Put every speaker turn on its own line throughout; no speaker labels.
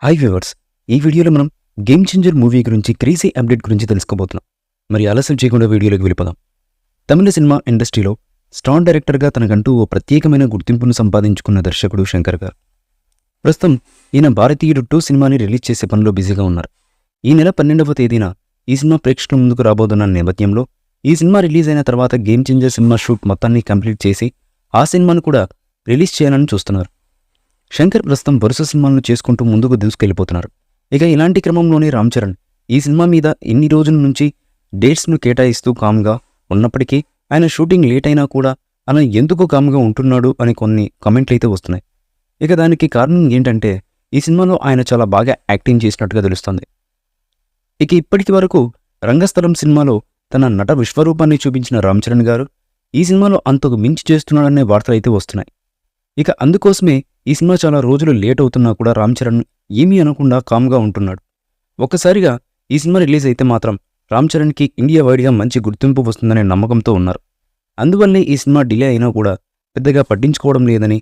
Hi viewers, ఈ వీడియోలో మనం గేమ్ చేంజర్ మూవీ గురించి క్రేజీ అప్డేట్ గురించి తెలుసుకోబోతున్నాం. మరి ఆలస్యం చేయకుండా వీడియోలోకి వెళ్ళిపోదాం. తమిళ సినిమా ఇండస్ట్రీలో స్టార్ డైరెక్టర్గా తనకంటూ ఓ ప్రత్యేకమైన గుర్తింపును సంపాదించుకున్న దర్శకుడు శంకర్ గారు. ప్రస్తుతం ఈయన భారతీయుడు 2 సినిమాని రిలీజ్ చేసే పనిలో బిజీగా ఉన్నారు. ఈ నెల 12వ తేదీన ఈ సినిమా ప్రేక్షకుల ముందుకు రాబోతున్న నేపథ్యంలో ఈ సినిమా రిలీజ్ అయిన తర్వాత గేమ్ చేంజర్ సినిమా షూట్ మొత్తాన్ని కంప్లీట్ చేసి ఆ సినిమాను కూడా రిలీజ్ చేయాలని చూస్తున్నారు. శంకర్ ప్రస్తుతం వరుస సినిమాలను చేసుకుంటూ ముందుకు దూసుకెళ్లిపోతున్నారు. ఇక ఇలాంటి క్రమంలోనే రామ్ చరణ్ ఈ సినిమా మీద ఇన్ని రోజుల నుంచి డేట్స్ను కేటాయిస్తూ కామ్గా ఉన్నప్పటికీ ఆయన షూటింగ్ లేట్ అయినా కూడా ఆయన ఎందుకు కామ్గా ఉంటున్నాడు అని కొన్ని కామెంట్లు అయితే వస్తున్నాయి. ఇక దానికి కారణం ఏంటంటే ఈ సినిమాలో ఆయన చాలా బాగా యాక్టింగ్ చేసినట్టుగా తెలుస్తోంది. ఇక ఇప్పటికి వరకు రంగస్థలం సినిమాలో తన నట విశ్వరూపాన్ని చూపించిన రామ్ చరణ్ గారు ఈ సినిమాలో అంతకు మించి చేస్తున్నాడనే వార్తలు అయితే వస్తున్నాయి. ఇక అందుకోసమే ఈ సినిమా చాలా రోజులు లేట్ అవుతున్నా కూడా రామ్ చరణ్ ఏమీ అనకుండా కామ్గా ఉంటున్నాడు. ఒక్కసారిగా ఈ సినిమా రిలీజ్ అయితే మాత్రం రామ్ చరణ్కి ఇండియా వైడ్గా మంచి గుర్తింపు వస్తుందనే నమ్మకంతో ఉన్నారు. అందువల్లే ఈ సినిమా డిలే అయినా కూడా పెద్దగా పట్టించుకోవడం లేదని,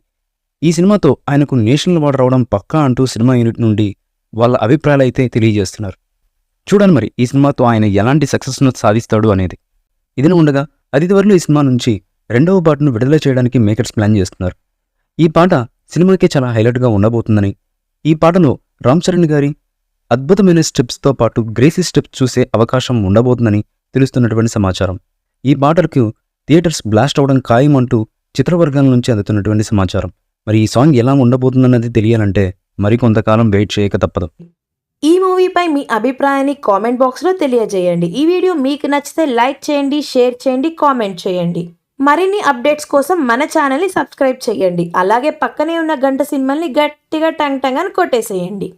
ఈ సినిమాతో ఆయనకు నేషనల్ అవార్డు రావడం పక్కా అంటూ సినిమా యూనిట్ నుండి వాళ్ళ అభిప్రాయాలు అయితే తెలియజేస్తున్నారు. చూడండి మరి ఈ సినిమాతో ఆయన ఎలాంటి సక్సెస్ను సాధిస్తాడు అనేది. ఇదిని ఉండగా అతి త్వరలో ఈ సినిమా నుంచి 2వ పార్ట్ను విడుదల చేయడానికి మేకర్స్ ప్లాన్ చేస్తున్నారు. ఈ పాట సినిమాకే చాలా హైలైట్గా ఉండబోతుందని, ఈ పాటలో రామ్ చరణ్ గారి అద్భుతమైన స్టెప్స్తో పాటు గ్రేసీ స్టెప్స్ చూసే అవకాశం ఉండబోతుందని తెలుస్తున్నటువంటి సమాచారం. ఈ పాటలకు థియేటర్స్ బ్లాస్ట్ అవడం ఖాయం అంటూ చిత్రవర్గాల నుంచి అందుతున్నటువంటి సమాచారం. మరి ఈ సాంగ్ ఎలా ఉండబోతుందన్నది తెలియాలంటే మరికొంతకాలం వెయిట్ చేయక తప్పదు.
ఈ మూవీపై మీ అభిప్రాయాన్ని కామెంట్ బాక్స్లో తెలియజేయండి. ఈ వీడియో మీకు నచ్చితే లైక్ చేయండి, షేర్ చేయండి, కామెంట్ చేయండి. మరిన్ని అప్డేట్స్ కోసం మన ఛానల్ని సబ్స్క్రైబ్ చేయండి. అలాగే పక్కనే ఉన్న గంట సింబల్ని గట్టిగా టంగ్ టంగ్ అని కొట్టేసేయండి.